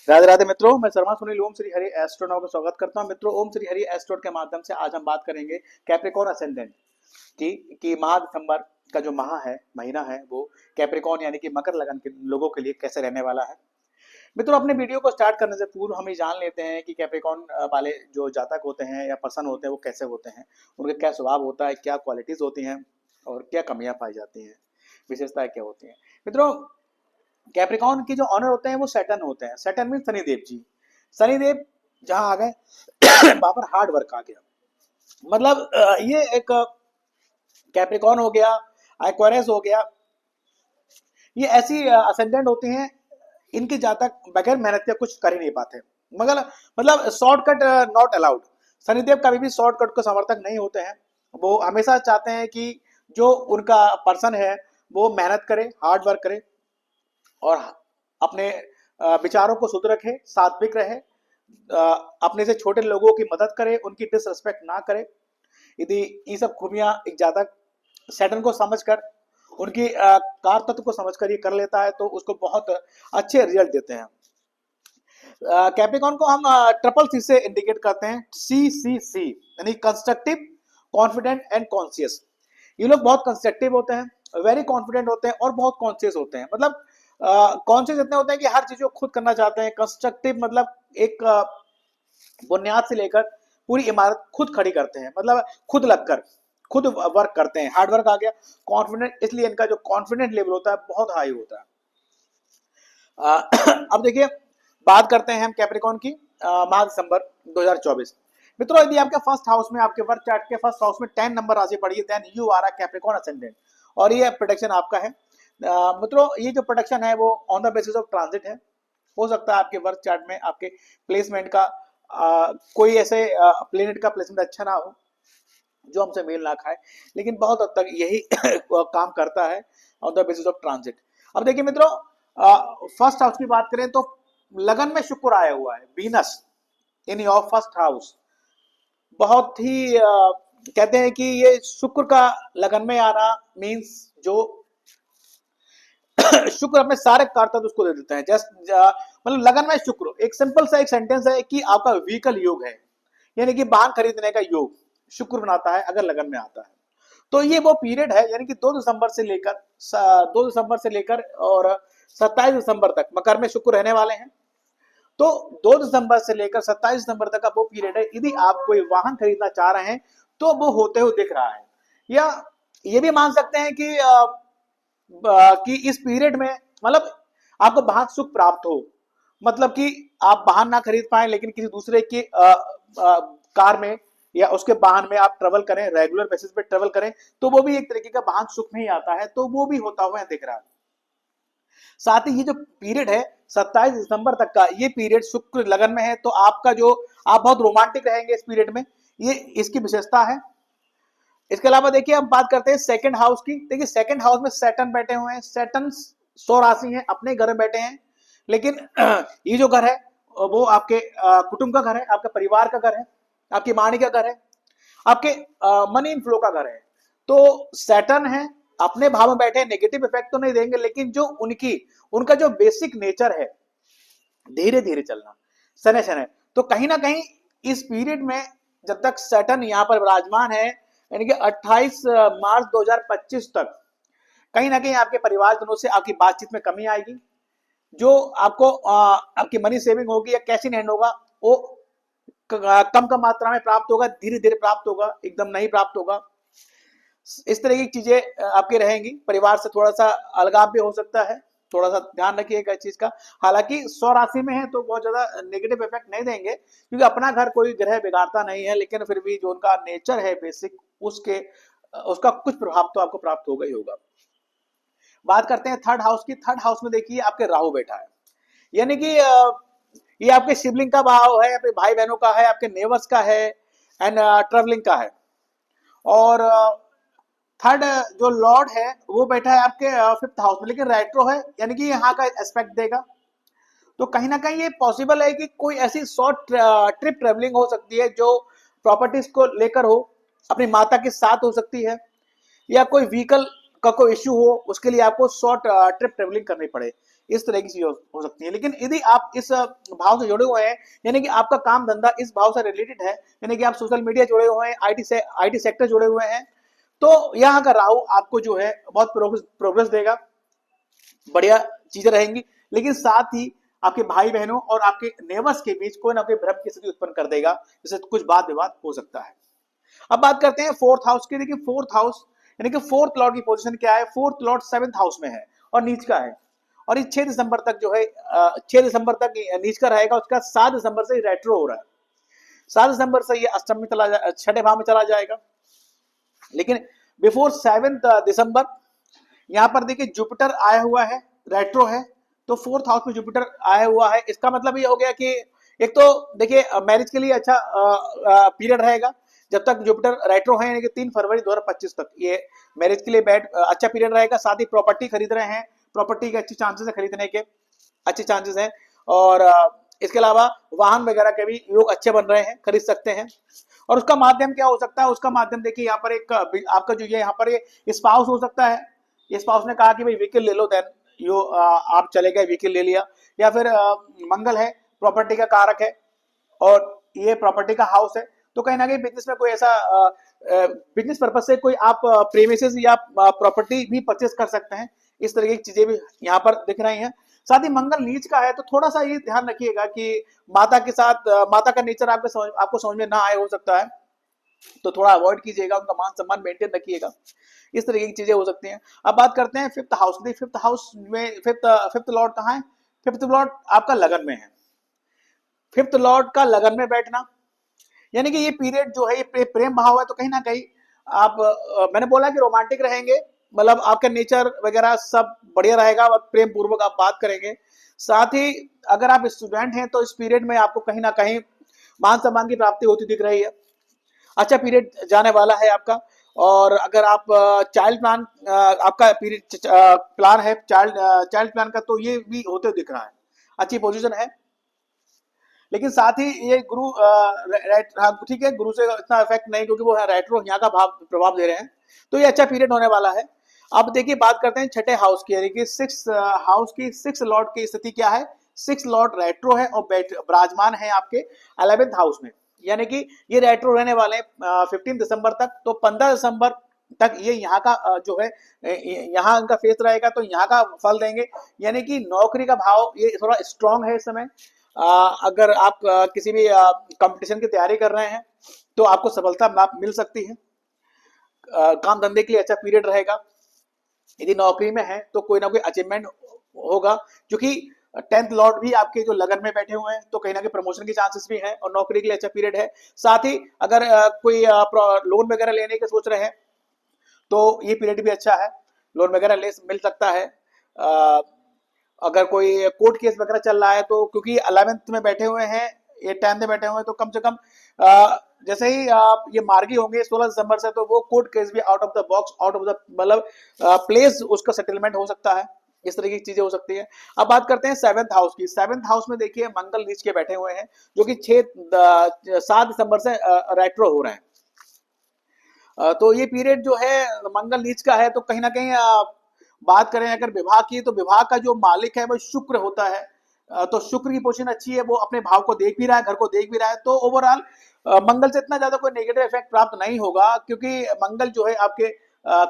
राधे राधे मित्रों, मैं शर्मा सुनील ओम श्री हरि एस्ट्रोनॉट का स्वागत करता हूं। मित्रों, ओम श्री हरि एस्ट्रोनॉट के माध्यम से आज हम बात करेंगे कैप्रिकॉर्न असेंडेंट कि माह दिसंबर का जो माह है, महीना है, वो कैप्रिकॉर्न यानी कि मकर लगन के लोगों के लिए कैसे रहने वाला है। मित्रों, अपने वीडियो को स्टार्ट करने से पूर्व हम ये जान लेते हैं कि कैप्रिकॉर्न वाले जो जातक होते हैं या पर्सन होते हैं वो कैसे होते हैं, उनका क्या स्वभाव होता है, क्या क्वालिटीज होती हैं और क्या कमियां पाई जाती हैं, विशेषताएं क्या होती हैं। मित्रों, कैप्रिकॉर्न की जो ऑनर होते हैं वो सैटर्न होते हैं। सैटर्न मीन शनिदेव जी। शनिदेव जहां आ गए वहां पर हार्ड वर्क आ गया। मतलब ये एक कैप्रिकॉर्न हो गया, एक्वेरियस हो गया, ये ऐसी असेंडेंट होती हैं, इनके जातक बगैर मेहनत के कुछ कर ही नहीं पाते। मगर मतलब शॉर्टकट नॉट अलाउड। शनिदेव कभी भी शॉर्टकट को समर्थक नहीं होते हैं। वो हमेशा चाहते हैं कि जो उनका पर्सन है वो मेहनत करे, हार्ड वर्क करे और अपने विचारों को शुद्ध रखे, सात्विक रहे, अपने से छोटे लोगों की मदद करे, उनकी डिसरिस्पेक्ट ना करे। यदि ये सब खूबियां एक जातक सैटर्न को समझकर, उनकी कार तत्व को समझकर ये कर लेता है तो उसको बहुत अच्छे रिजल्ट देते हैं। कैप्रिकॉर्न को हम ट्रिपल सी से इंडिकेट करते हैं, CCC यानी कंस्ट्रक्टिव, कॉन्फिडेंट एंड कॉन्शियस। ये लोग बहुत कंस्ट्रक्टिव होते हैं, वेरी कॉन्फिडेंट होते हैं और बहुत कॉन्शियस होते हैं। मतलब कॉन्शियस इतने होते हैं कि हर चीज को खुद करना चाहते हैं। कंस्ट्रक्टिव मतलब एक बुनियाद से लेकर पूरी इमारत खुद खड़ी करते हैं, मतलब खुद लगकर खुद वर्क करते हैं, हार्ड वर्क आ गया। कॉन्फिडेंट, इसलिए इनका जो कॉन्फिडेंट लेवल होता है बहुत हाई होता है। अब देखिए, बात करते हैं हम कैप्रिकॉर्न की माह दिसंबर 2024। मित्रों, यदि आपके फर्स्ट हाउस में, आपके वर्क चार्ट के फर्स्ट हाउस में 10 नंबर राशि पड़ी है, then you are a Capricorn ascendant और ये प्रोटेक्शन आपका है। मित्रों, ये जो प्रोटेक्शन है वो on the basis of transit है। हो सकता है आपके वर्क चार्ट में आपके प्लेसमेंट का कोई ऐसे प्लेनेट का प्लेसमेंट अच्छा ना हो जो हमसे मेल ना खाए, लेकिन बहुत हद तक यही काम करता है on the basis of transit. अब देखिए मित्रों, फर्स्ट हाउस की बात करें तो लगन में शुक्र आया हुआ है, Venus in your first house. बहुत ही कहते हैं कि ये शुक्र का लगन में आना मींस जो शुक्र अपने सारे कारतत्व उसको दे देते हैं। जस्ट मतलब लगन में शुक्र, एक सिंपल सा एक सेंटेंस है कि आपका व्हीकल योग है, यानी कि वाहन खरीदने का योग शुक्र बनाता है अगर लगन में आता है। तो ये वो पीरियड है, यानी कि 2 दिसंबर से लेकर 2 दिसंबर से लेकर और 27 दिसंबर तक मकर में शुक्र रहने वाले हैं। तो 2 दिसंबर से लेकर 27 दिसंबर तक का वो पीरियड है। यदि आप कोई वाहन खरीदना चाह रहे हैं तो वो होते हुए दिख रहा है। या ये भी मान सकते हैं कि इस पीरियड में मतलब आपको वाहन सुख प्राप्त हो, मतलब कि आप वाहन ना खरीद पाए लेकिन किसी दूसरे की कार में या उसके वाहन में आप ट्रेवल करें, रेगुलर बेसिस पे ट्रेवल करें, तो वो भी एक तरीके का वाहन सुख में ही आता है। तो वो भी होता हुआ दिख रहा है। साथ ही ये जो पीरियड है 27 दिसंबर तक का, ये पीरियड शुक्र लगन में है, तो आपका जो आप बहुत रोमांटिक रहेंगे इस पीरियड में, ये इसकी विशेषता है। इसके अलावा देखिए, हम बात करते हैं सेकंड हाउस की। देखिए, सेकंड हाउस में सैटर्न बैठे हुए हैं। सैटर्न 100 राशि है, अपने घर में बैठे हैं, लेकिन ये जो घर है वो आपके कुटुंब का घर है, आपके परिवार का घर है, आपकी वाणी का घर है, आपके मनी इनफ्लो का घर है। तो सैटर्न है, अपने भाव में बैठे, नेगेटिव इफेक्ट तो नहीं देंगे, लेकिन जो उनका जो बेसिक नेचर है धीरे धीरे चलना, शनै शनै। तो कहीं ना कहीं इस पीरियड में जब तक सैटर्न यहाँ पर विराजमान है, यानी कि 28 मार्च 2025 तक, कहीं ना कहीं आपके परिवारजनों से आपकी बातचीत में कमी आएगी। जो आपको आपकी मनी सेविंग होगी या कैश इन हैंड होगा वो कम कम मात्रा में प्राप्त होगा, धीरे धीरे प्राप्त होगा, एकदम नहीं प्राप्त होगा। इस तरह की चीजें आपकी रहेंगी। परिवार से थोड़ा सा अलगाव भी हो सकता है, थोड़ा सा ध्यान रखिएगा इस चीज का। हालांकि 100 राशि में है तो बहुत ज्यादा नेगेटिव इफेक्ट नहीं देंगे, क्योंकि अपना घर कोई ग्रह बिगाड़ता नहीं है, लेकिन फिर भी जो उनका नेचर है बेसिक, उसका कुछ प्रभाव तो आपको प्राप्त होगा ही होगा। बात करते हैं थर्ड हाउस की। थर्ड हाउस में देखिए आपके राहु बैठा है, यानी कि ये आपके सिबलिंग का भाव है, आपके भाई बहनों का है, आपके नेबर्स का है एंड ट्रेवलिंग का है। और थर्ड जो लॉर्ड है वो बैठा है आपके 5th हाउस में, लेकिन रेट्रो है, यानी कि यहाँ का एस्पेक्ट देगा। तो कहीं ना कहीं ये पॉसिबल है कि कोई ऐसी शॉर्ट ट्रिप ट्रेवलिंग हो सकती है जो प्रॉपर्टीज को लेकर हो, अपनी माता के साथ हो सकती है, या कोई व्हीकल का कोई इश्यू हो, उसके लिए आपको शॉर्ट ट्रिप ट्रेवलिंग करनी पड़े। इस तरह की चीज हो सकती है। लेकिन यदि आप इस भाव से जुड़े हुए हैं, यानी कि आपका काम धंधा इस भाव से रिलेटेड है, यानी कि आप सोशल मीडिया जुड़े हुए हैं, आईटी सेक्टर जुड़े हुए हैं, तो यहाँ का राहु आपको जो है बहुत प्रोग्रेस देगा, बढ़िया चीजें रहेंगी। लेकिन साथ ही आपके भाई बहनों और आपके नेबर्स के बीच कोई ना कोई भ्रम की स्थिति उत्पन्न कर देगा, जिससे कुछ वाद विवाद हो सकता है। अब बात करते हैं फोर्थ हाउस की। देखिए फोर्थ हाउस यानी कि फोर्थ लॉर्ड की पोजीशन क्या है, फोर्थ लॉर्ड सेवेंथ हाउस में है और नीच का है, और ये 6 दिसंबर तक जो है 6 दिसंबर तक नीच का रहेगा। उसका 7 दिसंबर से रेट्रो हो रहा है, 7 दिसंबर से ये अष्टम में चला छठे भाव में चला जाएगा। लेकिन बिफोर 7 दिसंबर यहाँ पर देखिए जुपिटर आया हुआ है, रेट्रो है, तो फोर्थ हाउस में जुपिटर आया हुआ है। इसका मतलब ये हो गया कि एक तो देखिए मैरिज के लिए अच्छा पीरियड रहेगा जब तक जुपिटर रेट्रो है, यानी कि 3 फरवरी 2025 तक ये मैरिज के लिए अच्छा पीरियड रहेगा। साथ ही प्रॉपर्टी खरीद रहे हैं, प्रॉपर्टी के अच्छे चांसेस है, खरीदने के अच्छे चांसेस हैं। और इसके अलावा वाहन वगैरह के भी योग अच्छे बन रहे हैं, खरीद सकते हैं। और उसका माध्यम क्या हो सकता है, उसका माध्यम देखिए यहाँ पर एक आपका जो ये यहाँ पर ये स्पाउस हो सकता है। ये स्पाउस ने कहा कि भाई व्हीकल ले लो, देन यो आप चले गए, व्हीकल ले लिया। या फिर मंगल है, प्रॉपर्टी का कारक है और ये प्रॉपर्टी का हाउस है, तो कहीं ना कहीं बिजनेस में कोई ऐसा बिजनेस पर्पज से कोई आप प्रीमिसेस या प्रॉपर्टी भी परचेस कर सकते हैं। इस तरह की चीजें भी यहाँ पर दिख रही हैं। साथ ही मंगल नीच का है, तो थोड़ा सा ये ध्यान रखिएगा कि माता के साथ माता का नेचर आपको समझ में ना आए, हो सकता है, तो थोड़ा अवॉइड कीजिएगा, उनका मान सम्मान मेंटेन रखिएगा। इस तरह की चीजें हो सकती हैं। अब बात करते हैं फिफ्थ हाउस की। फिफ्थ हाउस में फिफ्थ लॉर्ड कहाँ है, फिफ्थ लॉर्ड आपका लगन में है। फिफ्थ लॉर्ड का लगन में बैठना यानी कि ये पीरियड जो है ये प्रेम भाव है, तो कहीं ना कहीं आप मैंने बोला कि रोमांटिक रहेंगे, मतलब आपका नेचर वगैरह सब बढ़िया रहेगा और प्रेम पूर्वक आप बात करेंगे। साथ ही अगर आप स्टूडेंट हैं तो इस पीरियड में आपको कहीं ना कहीं मान सम्मान की प्राप्ति होती दिख रही है, अच्छा पीरियड जाने वाला है आपका। और अगर आप चाइल्ड प्लान आपका पीरियड प्लान है, चाइल्ड प्लान का, तो ये भी होते दिख रहा है, अच्छी पोजीशन है। लेकिन साथ ही ये गुरु ठीक है, गुरु से इतना इफेक्ट नहीं, क्योंकि वो रेट्रो यहाँ का भाव प्रभाव दे रहे हैं, तो ये अच्छा पीरियड होने वाला है। अब देखिए बात करते हैं छठे हाउस की, यानी कि 6 हाउस की 6 लॉर्ड की स्थिति क्या है। 6 लॉर्ड रेट्रो है और विराजमान है आपके 11th हाउस में, यानी कि ये रेट्रो रहने वाले 15 दिसंबर तक, तो 15 दिसंबर तक ये यहाँ का जो है यहाँ इनका फेस रहेगा, तो यहाँ का फल देंगे। यानी कि नौकरी का भाव ये थोड़ा स्ट्रांग है इस समय। अगर आप किसी भी कंपटीशन की तैयारी कर रहे हैं तो आपको सफलता मिल सकती है। काम धंधे के लिए अच्छा पीरियड रहेगा। यदि नौकरी में है तो कोई ना कोई अचीवमेंट होगा, क्योंकि 10th लॉर्ड भी आपके जो लगन में बैठे हुए हैं, तो कहीं ना कहीं प्रमोशन के चांसेस भी हैं और नौकरी के लिए अच्छा पीरियड है। साथ ही अगर कोई लोन वगैरह लेने के सोच रहे हैं तो ये पीरियड भी अच्छा है, लोन वगैरह मिल सकता है। अगर कोई कोर्ट केस वगैरह चल रहा है तो, क्योंकि 11th में बैठे हुए हैं, ये 10th में बैठे हुए हैं, तो कम से कम जैसे ही आप ये मार्गी होंगे 16 दिसंबर से, तो वो कोर्ट केस भी out of the box, out of the मतलब प्लेस उसका सेटलमेंट हो सकता है। इस तरह की चीजें हो सकती है। अब बात करते हैं 7th हाउस की। 7th हाउस में देखिए मंगल नीच के बैठे हुए हैं, जो कि 7 दिसंबर से रेट्रो हो रहे हैं। तो ये पीरियड जो है मंगल नीच का है, तो कहीं ना कहीं बात करें अगर विभाग की, तो विभाग का जो मालिक है वो शुक्र होता है। तो शुक्र की पोजीशन अच्छी है, वो अपने भाव को देख भी रहा है, घर को देख भी रहा है, तो ओवरऑल मंगल से इतना ज्यादा कोई नेगेटिव इफेक्ट प्राप्त नहीं होगा, क्योंकि मंगल जो है आपके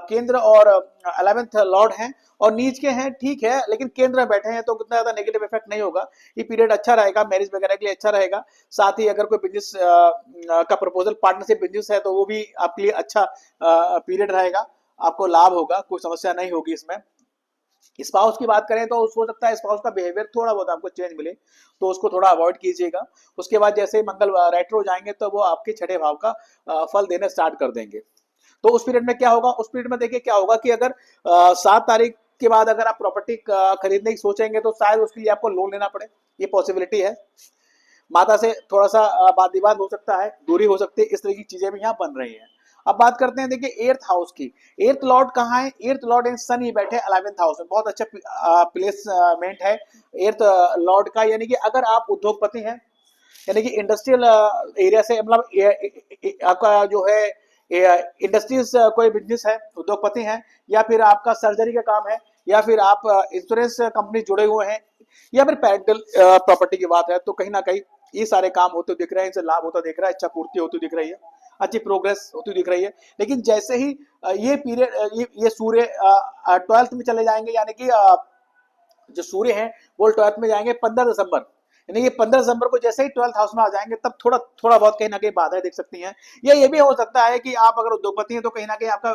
केंद्र और 11th लॉर्ड हैं और नीच के हैं, ठीक है, लेकिन केंद्र में बैठे हैं, तो उतना ज्यादा नेगेटिव इफेक्ट नहीं होगा। ये पीरियड अच्छा रहेगा, मैरिज वगैरह के लिए अच्छा रहेगा। साथ ही अगर कोई बिजनेस का प्रपोजल, पार्टनरशिप बिजनेस है, तो वो भी आपके लिए अच्छा पीरियड रहेगा, आपको लाभ होगा, कोई समस्या नहीं होगी इसमें। स्पाउस की बात करें तो हो सकता है स्पाउस का बिहेवियर थोड़ा बहुत आपको चेंज मिले, तो उसको थोड़ा अवॉइड कीजिएगा। उसके बाद जैसे ही मंगल रेट्रो जाएंगे तो वो आपके छठे भाव का फल देने स्टार्ट कर देंगे। तो उस पीरियड में क्या होगा, उस पीरियड में देखिए क्या होगा कि अगर 7 तारीख के बाद अगर आप प्रॉपर्टी खरीदने की सोचेंगे तो शायद उसके लिए आपको लोन लेना पड़े, ये पॉसिबिलिटी है। माता से थोड़ा सा वाद विवाद हो सकता है, दूरी हो सकती है, इस तरह की चीजें भी यहाँ बन रही हैं। अब बात करते हैं देखिए 8th हाउस की। 8th लॉर्ड कहाँ है, 8th लॉर्ड इन सन ही बैठे 11th हाउस में, बहुत अच्छा प्लेसमेंट है 8th लॉर्ड का। यानी कि अगर आप उद्योगपति हैं, यानी कि इंडस्ट्रियल एरिया से, मतलब आपका जो है इंडस्ट्रीज कोई बिजनेस है, उद्योगपति हैं, या फिर आपका सर्जरी का काम है, या फिर आप इंश्योरेंस कंपनी जुड़े हुए हैं, या फिर पेरेंटल प्रॉपर्टी की बात है, तो कहीं ना कहीं ये सारे काम होते दिख रहे हैं, इनसे लाभ होता दिख रहा है, इच्छा पूर्ति होती दिख रही है, अच्छी प्रोग्रेस होती दिख रही है। लेकिन जैसे ही ये पीरियड ये सूर्य 12th में चले जाएंगे, यानी कि जो सूर्य हैं वो 12th में जाएंगे 15 दिसंबर, यानी कि 15 दिसंबर को जैसे ही 12th हाउस में आ जाएंगे, तब थोड़ा थोड़ा बहुत कहीं ना कहीं बाधाएं दिख सकती हैं। या ये भी हो सकता है कि आप अगर उद्योगपति हैं तो कहीं ना कहीं आपका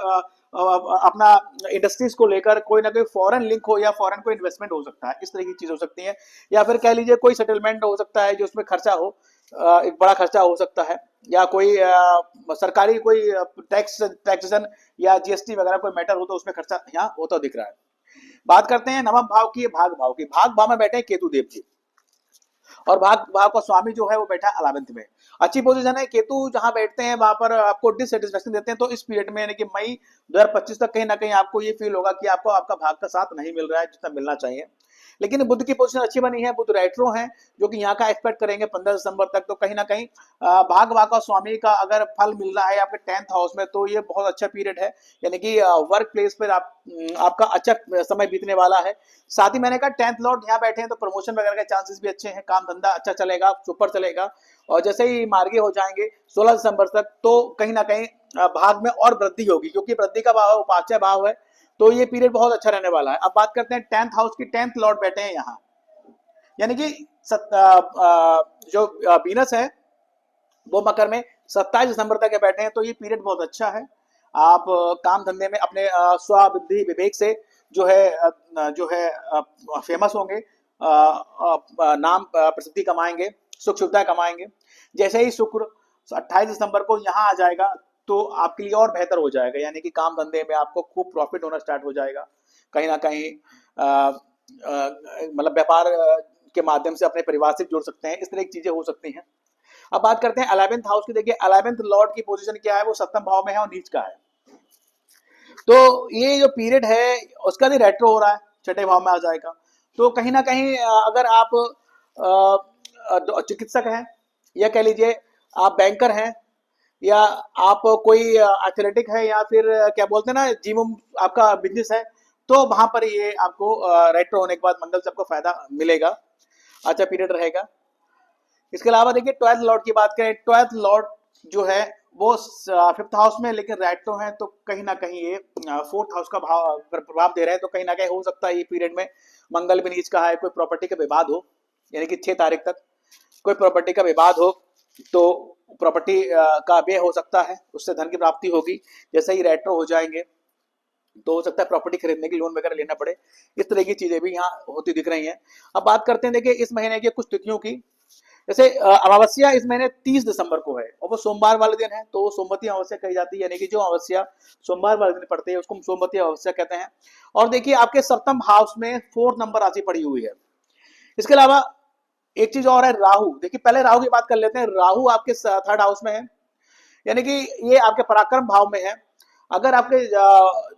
अपना इंडस्ट्रीज को लेकर कोई ना कोई फॉरेन लिंक हो या फॉरेन कोई इन्वेस्टमेंट हो सकता है, इस तरह की चीज हो सकती है। या फिर कह लीजिए कोई सेटलमेंट हो सकता है जो उसमें खर्चा हो, एक बड़ा खर्चा हो सकता है, या कोई सरकारी कोई टैक्सेशन या जीएसटी वगैरह कोई मैटर हो तो उसमें खर्चा यहाँ होता दिख रहा है। बात करते हैं नवम भाव की, भाग भाव की। भाग भाव में बैठे केतु देव जी, और भाग भाव का स्वामी जो है वो बैठा है 11th में। अच्छी पोजीशन है, केतु जहां बैठते हैं वहां पर आपको डिससेटिस्फेक्शन देते हैं, तो इस पीरियड में यानी कि मई 2025 तक कहीं ना कहीं आपको ये फील होगा कि आपको आपका भाग का साथ नहीं मिल रहा है जितना मिलना चाहिए। लेकिन बुध की पोजीशन अच्छी बनी है, बुध रेट्रो है, जो कि यहाँ का एक्सपेक्ट करेंगे 15 दिसंबर तक, तो कहीं ना कहीं भाग भाव का स्वामी का अगर फल मिल रहा है आपके 10th हाउस में, तो ये बहुत अच्छा पीरियड है, यानी कि वर्क प्लेस पर आपका अच्छा समय बीतने वाला है। साथ ही मैंने कहा 10th लॉर्ड यहाँ बैठे हैं तो प्रमोशन वगैरह के चांसेस भी अच्छे हैं, काम धंधा अच्छा चलेगा, सुपर चलेगा। और जैसे ही मार्गी हो जाएंगे 16 दिसंबर तक, तो कहीं ना कहीं भाग में और वृद्धि होगी, क्योंकि वृद्धि का भाव उपाच्य भाव है, तो ये पीरियड बहुत अच्छा रहने वाला है। अब बात करते हैं 10th हाउस की, 10th लॉर्ड बैठे हैं यहाँ, यानी कि जो वीनस है वो मकर में 27 दिसंबर तक बैठे हैं, तो ये पीरियड बहुत अच्छा है। आप काम धंधे में अपने स्वबुद्धि विवेक से जो है फेमस होंगे, नाम प्रसिद्धि कमाएंगे, सुख सुविधा कमाएंगे। जैसे ही शुक्र 28 दिसंबर को यहाँ आ जाएगा तो आपके लिए और बेहतर हो जाएगा, यानी कि काम धंधे में आपको खूब प्रॉफिट होना स्टार्ट हो जाएगा, कहीं ना कहीं मतलब व्यापार के माध्यम से अपने परिवार से जुड़ सकते हैं, इस तरह की चीजें हो सकती हैं। अब बात करते हैं 11th हाउस की। देखिए 11th लॉर्ड की पोजीशन क्या है, वो सप्तम भाव में है और नीच का है, तो ये जो पीरियड है उसका भी रेट्रो हो रहा है, छठे भाव में आ जाएगा। तो कहीं ना कहीं अगर आप चिकित्सक हैं, या कह लीजिए आप बैंकर हैं, या आप कोई एथलेटिक है, या फिर क्या बोलते हैं ना जिम आपका बिजनेस है, तो वहां पर ये आपको रेट्रो होने के बाद मंगल से आपको फायदा मिलेगा, अच्छा पीरियड रहेगा। इसके अलावा देखिए 12th लॉर्ड की बात करें, 12th लॉर्ड जो है वो 5th हाउस में लेकिन रेट्रो है, तो कहीं ना कहीं ये 4th हाउस का भाव प्रभाव दे रहे हैं, तो कहीं ना कहीं हो सकता है ये पीरियड में मंगल भी नीच का है, कोई प्रॉपर्टी का विवाद हो, यानी कि 6 तारीख तक कोई प्रॉपर्टी का विवाद हो, तो प्रॉपर्टी का व्यय हो सकता है, उससे धन की प्राप्ति होगी। जैसे ही रेट्रो हो जाएंगे तो हो सकता है प्रॉपर्टी खरीदने की लोन वगैरह लेना पड़े, इस तरह की चीजें भी यहाँ होती दिख रही हैं। अब बात करते हैं देखिए इस महीने की कुछ तिथियों की। जैसे अमावस्या इस महीने 30 दिसंबर को है, और वो सोमवार वाले दिन है, तो वो सोमवती अमावस्या कही जाती है, यानी कि जो अमावस्या सोमवार वाले दिन पड़ती है उसको हम सोमवती अमावस्या कहते हैं। और देखिए आपके सप्तम हाउस में 4th नंबर राशि पड़ी हुई है। इसके अलावा एक चीज और है, राहु। देखिए पहले राहु की बात कर लेते हैं। राहु आपके 3rd हाउस में है, यानी कि ये आपके पराक्रम भाव में है। अगर आपके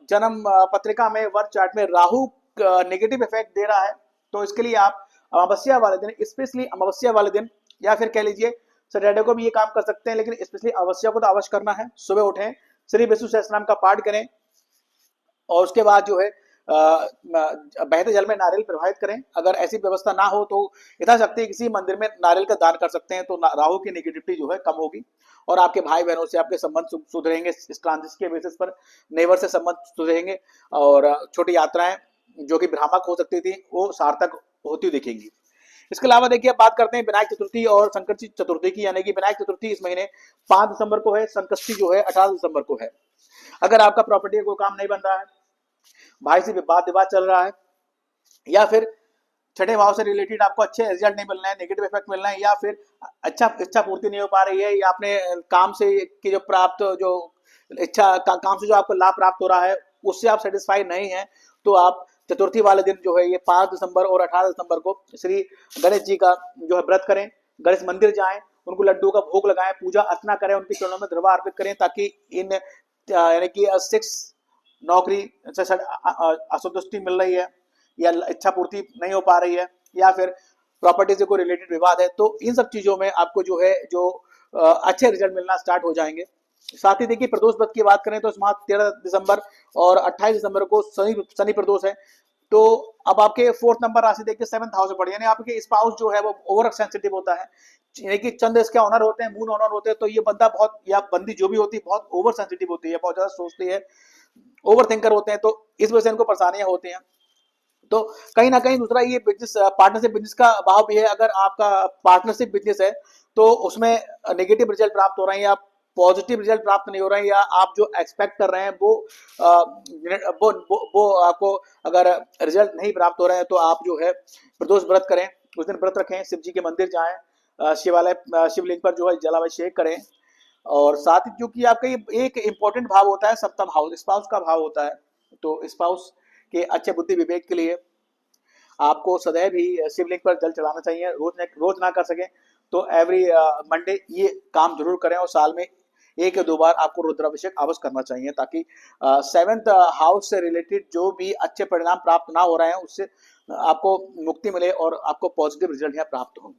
जन्म पत्रिका में वर्क चार्ट में राहु नेगेटिव इफेक्ट दे रहा है, तो इसके लिए आप अमावस्या वाले दिन, स्पेशली अमावस्या वाले दिन, या फिर कह लीजिए सैटरडे को भी ये काम कर सकते हैं, लेकिन स्पेशली अमावस्या को तो अवश्य करना है। सुबह उठें, श्री विष्णु सहस्त्रनाम का पाठ करें, और उसके बाद जो है बहते जल में नारियल प्रवाहित करें। अगर ऐसी व्यवस्था ना हो तो यथाशक्ति किसी मंदिर में नारियल का दान कर सकते हैं, तो राहु की नेगेटिविटी जो है कम होगी, और आपके भाई बहनों से आपके संबंध सुधरेंगे, इस ट्रांजिट के बेसिस पर नेबर से संबंध सुधरेंगे, और छोटी यात्राएं जो कि भ्रामक हो सकती थी वो सार्थक होती दिखेंगी। इसके अलावा देखिए बात करते हैं विनायक चतुर्थी और संकष्टी चतुर्थी की, यानी कि विनायक चतुर्थी इस महीने 5 दिसंबर को है, संकष्टी जो है 18 दिसंबर को है। अगर आपका प्रॉपर्टी का कोई काम नहीं बन रहा है, भाई से वाद विवाद चल रहा है, या फिर छठे भाव से रिलेटेड आपको अच्छे रिजल्ट नहीं मिल रहे हैं, नेगेटिव इफेक्ट मिल रहे हैं, या फिर अच्छा इच्छा पूर्ति नहीं हो पा रही है, या अपने काम से की जो प्राप्त जो इच्छा काम से जो आपको लाभ प्राप्त हो रहा है उससे आप सेटिस्फाई नहीं है, तो आप चतुर्थी वाले दिन जो है ये 5 दिसंबर और 18 दिसंबर को श्री गणेश जी का जो है व्रत करें, गणेश मंदिर जाएं, उनको लड्डू का भोग लगाएं, पूजा अर्चना करें, उनके चरणों में द्रवा अर्पित करें, ताकि इन यानी कि 6 नौकरी से असंतुष्टि मिल रही है, या इच्छा पूर्ति नहीं हो पा रही है, या फिर प्रॉपर्टी से कोई रिलेटेड विवाद है, तो इन सब चीजों में आपको जो है जो अच्छे रिजल्ट मिलना स्टार्ट हो जाएंगे। साथ ही देखिए प्रदोष व्रत की बात करें तो इस माह 13 दिसंबर और 28 दिसंबर को शनि प्रदोष है, तो अब आपके फोर्थ नंबर राशि देखिए 7th हाउस में पड़ी, यानी आपके स्पाउस जो है वो ओवर सेंसिटिव होता है, यानी कि चंद्र इसके ऑनर होते हैं, मून ऑनर होते हैं, तो ये बंदा बहुत, या बंदी जो भी होती है बहुत ओवर सेंसिटिव होती है, बहुत ज्यादा सोचती है, ओवर थिंकर होते हैं, तो इस वजह से इनको परेशानियां होती हैं। तो कहीं ना कहीं दूसरा ये बिजनेस, पार्टनरशिप बिजनेस का भाव भी है। अगर आपका पार्टनरशिप बिजनेस है तो उसमें नेगेटिव रिजल्ट प्राप्त हो रहे हैं या पॉजिटिव रिजल्ट प्राप्त नहीं हो रहे हैं, या आप जो एक्सपेक्ट कर रहे हैं वो आपको अगर रिजल्ट नहीं प्राप्त हो रहे हैं, तो आप जो है प्रदोष व्रत करें, उस दिन व्रत रखें, शिव जी के मंदिर जाएं, शिवालय, शिवलिंग पर जो है जलाभिषेक करें। और साथ ही क्योंकि आपका ये एक इंपॉर्टेंट भाव होता है सप्तम हाउस, स्पाउस का भाव होता है, तो स्पाउस के अच्छे बुद्धि विवेक के लिए आपको सदैव ही शिवलिंग पर जल चढ़ाना चाहिए। रोज ना कर सके तो एवरी मंडे ये काम जरूर करें, और साल में एक या दो बार आपको रुद्राभिषेक अवश्य करना चाहिए, ताकि 7th हाउस से रिलेटेड जो भी अच्छे परिणाम प्राप्त ना हो रहे हैं उससे आपको मुक्ति मिले और आपको पॉजिटिव रिजल्ट यहाँ प्राप्त हो।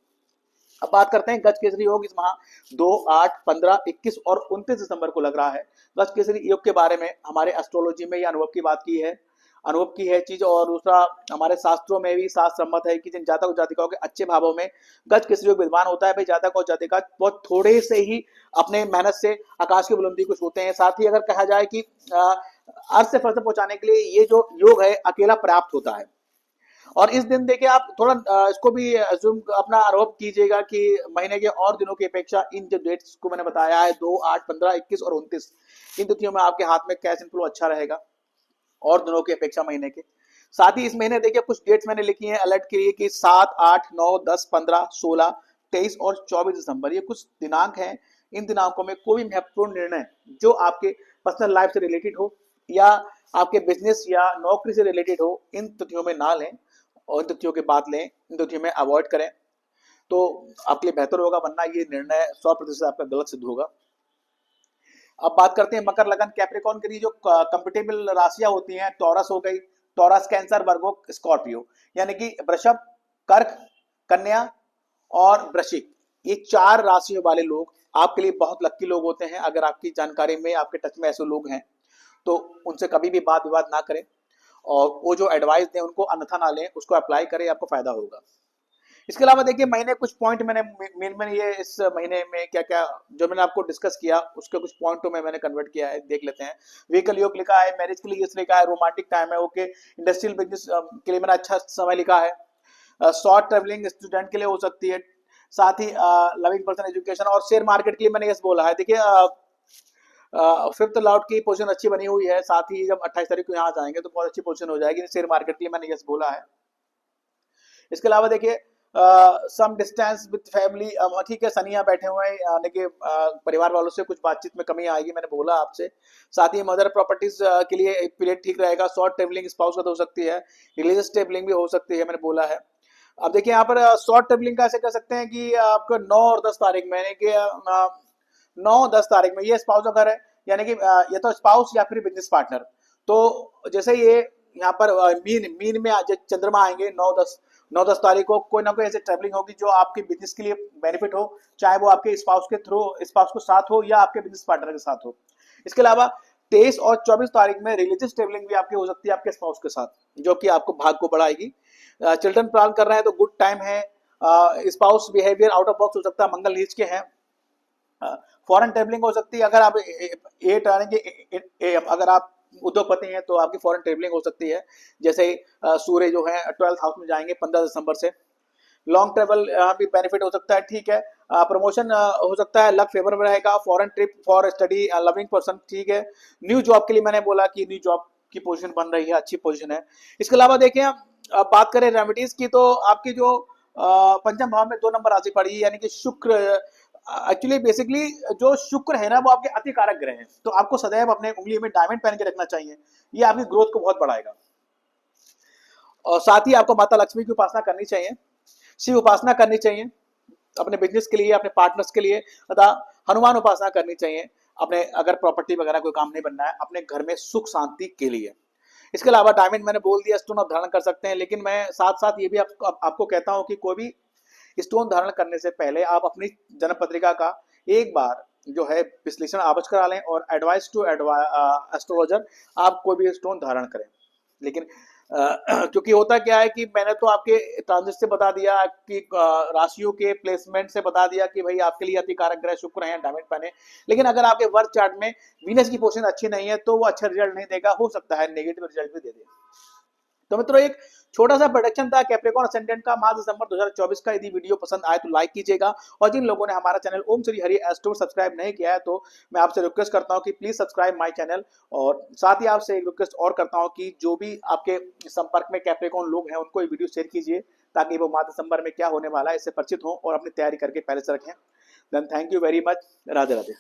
अब बात करते हैं गज केसरी योग इस माह 2, 8, 15, 21 और 29 दिसंबर को लग रहा है। गज केसरी योग के बारे में हमारे एस्ट्रोलॉजी में यह अनुभव की बात की है, अनुभव की है चीज, और दूसरा हमारे शास्त्रों में भी शास्त्र सम्मत है कि जिन जातक और जातिकाओं के अच्छे भावों में गज केसरी योग विद्यमान होता है, भाई जातक और जातिका बहुत थोड़े से ही अपने मेहनत से आकाश की बुलंदी को छूते हैं। साथ ही अगर कहा जाए कि अर्थ से फर्श पहुंचाने के लिए ये जो योग है अकेला पर्याप्त होता है। और इस दिन देखिए आप थोड़ा इसको भी जूम अपना आरोप कीजिएगा कि महीने के और दिनों की अपेक्षा इन जो डेट्स को मैंने बताया है 2, 8, 15, 21 और 29, इन तिथियों में आपके हाथ में कैश इनफ्लो अच्छा रहेगा और दिनों की अपेक्षा महीने के। साथ ही इस महीने देखिए कुछ डेट्स मैंने लिखी हैं अलर्ट के लिए कि 7, 8, 9, 10, 15, 16, 23 और 24 दिसंबर, ये कुछ दिनांक हैं। इन दिनांकों में कोई भी महत्वपूर्ण निर्णय जो आपके पर्सनल लाइफ से रिलेटेड हो या आपके बिजनेस या नौकरी से रिलेटेड हो, इन तिथियों में ना लें और इन तिथियों की बात लें, इन तिथियों में अवॉइड करें, तो आपके लिए बेहतर होगा, वरना ये निर्णय 100% आपका गलत सिद्ध होगा। अब बात करते हैं मकर लगन कैप्रिकॉर्न के लिए जो कंपेटेबल राशियां होती हैं, टॉरस हो गई, टॉरस, कैंसर, वर्गो, स्कॉर्पियो, यानी कि वृषभ, कर्क, कन्या और वृश्चिक, ये 4 राशियों वाले लोग आपके लिए बहुत लक्की लोग होते हैं। अगर आपकी जानकारी में, आपके टच में ऐसे लोग हैं तो उनसे कभी भी बात विवाद ना करें, और वो जो एडवाइस दें उनको अन्यथा ना लें, उसको अप्लाई करें, आपको फायदा होगा। इसके अलावा देखिए महीने कुछ पॉइंट मैंने ये इस महीने में क्या क्या जो मैंने आपको डिस्कस किया उसके कुछ पॉइंटों में मैंने कन्वर्ट किया है, देख लेते हैं। व्हीकल योग लिखा है, मैरिज के लिए ये लिखा है, रोमांटिक टाइम है, ओके। इंडस्ट्रियल बिजनेस के लिए मैंने अच्छा समय लिखा है, शॉर्ट ट्रेवलिंग स्टूडेंट के लिए हो सकती है, साथ ही लविंग पर्सन एजुकेशन, और शेयर मार्केट के लिए मैंने यस बोला है। देखिए 5th लॉट की पोजीशन अच्छी बनी हुई है, साथ ही जब 28 तारीख को यहाँ जाएंगे तो बहुत अच्छी पोजीशन हो जाएगी, शेयर मार्केट के लिए मैंने यस बोला है। इसके अलावा देखिए सम डिस्टेंस विद फैमिली, ठीक है, सनी यहाँ बैठे हुए हैं, यानी कि परिवार वालों से कुछ बातचीत में कमी आएगी, मैंने बोला आपसे। साथ ही मदर प्रॉपर्टीज के लिए एक पीरियड ठीक रहेगा, शॉर्ट ट्रेवलिंग स्पाउस का तो हो सकती है, रिलीजियस ट्रेवलिंग भी हो सकती है, मैंने बोला है। अब देखिए यहाँ पर शॉर्ट ट्रेवलिंग कैसे कर सकते हैं कि आपको 9 और 10 तारीख में, यानी कि 9-10 तारीख में ये स्पाउस का घर है, यानी कि ये तो स्पाउस या फिर बिजनेस पार्टनर, तो जैसे ये यहाँ पर मीन में आज चंद्रमा आएंगे 9-10 तारीख को, कोई ना कोई ऐसे ट्रैवलिंग होगी जो आपके बिजनेस के लिए बेनिफिट हो, चाहे वो आपके स्पाउस के थ्रू, स्पाउस के साथ हो या आपके बिजनेस पार्टनर के साथ हो। इसके अलावा 23 और 24 तारीख में रिलीजियस ट्रैवलिंग भी आपकी हो सकती है आपके स्पाउस के साथ, जो कि आपको भाग को बढ़ाएगी। चिल्ड्रन प्लान कर रहे हैं तो गुड टाइम है। Spouse behaviour out of box हो सकता है, मंगल नीच के हैं। फॉरेन ट्रेवलिंग हो सकती है, अगर आप अगर आप उद्योगपति हैं तो आपकी फॉरेन ट्रेवलिंग हो सकती है, जैसे सूर्य जो है 12th हाउस में जाएंगे 15 दिसंबर से। लॉन्ग ट्रेवल भी बेनिफिट हो सकता है, ठीक है। प्रमोशन हो सकता है, लक फेवर में रहेगा। Foreign trip for study, loving person, ठीक है। न्यू जॉब के लिए मैंने बोला कि न्यू जॉब की पोजीशन बन रही है, अच्छी पोजीशन है। इसके अलावा देखिए बात करें रेमेडीज की, तो आपकी जो पंचम भाव में 2 नंबर राशि पड़ी है, यानी कि शुक्र, एक्चुअली बेसिकली जो शुक्र है ना वो आपके अति कारक ग्रह हैं, तो आपको सदैव अपने उंगली में डायमंड पहन के रखना चाहिए, ये आपकी ग्रोथ को बहुत बढ़ाएगा। और साथ ही आपको माता लक्ष्मी की उपासना करनी चाहिए, शिव उपासना करनी चाहिए अपने बिजनेस के लिए, अपने पार्टनर्स के लिए, तथा हनुमान उपासना करनी चाहिए अपने, अगर प्रॉपर्टी वगैरह कोई काम नहीं बनना है, अपने घर में सुख शांति के लिए। इसके अलावा डायमंड मैंने बोल दिया, स्टोन आप धारण कर सकते हैं, लेकिन मैं साथ साथ ये भी आपको कहता हूं कि कोई भी स्टोन धारण करने से पहले आप अपनी जन्म पत्रिका का एक बार जो है विश्लेषण अवश्य करा लें, और एडवाइस टू एस्ट्रोलॉजर आप कोई भी स्टोन धारण करें। लेकिन क्योंकि होता क्या है कि मैंने तो आपके ट्रांजिट से बता दिया, आपकी राशियों के प्लेसमेंट से बता दिया कि भाई आपके लिए अतिकारक ग्रह शुक्र है, डायमंड बने। लेकिन अगर आपके वर्क चार्ट में वीनस की पोजीशन अच्छी नहीं है तो वो अच्छा रिजल्ट नहीं देगा, हो सकता है नेगेटिव रिजल्ट भी दे दे। तो मित्रों, एक छोटा सा प्रोडक्शन था कैप्रिकॉर्न असेंडेंट का मार्च दिसंबर 2024 का। यदि वीडियो पसंद आए तो लाइक कीजिएगा, और जिन लोगों ने हमारा चैनल ओम श्री हरि एस्ट्रो सब्सक्राइब नहीं किया है तो मैं आपसे रिक्वेस्ट करता हूं कि प्लीज सब्सक्राइब माय चैनल। और साथ ही आपसे एक रिक्वेस्ट और करता हूं कि जो भी आपके संपर्क में कैप्रिकॉर्न लोग हैं उनको ये वीडियो शेयर कीजिए, ताकि वो मार्च दिसंबर में क्या होने वाला है इससे परिचित हों और अपनी तैयारी करके पहले से रखें। Then thank you very much. Radhe Radhe.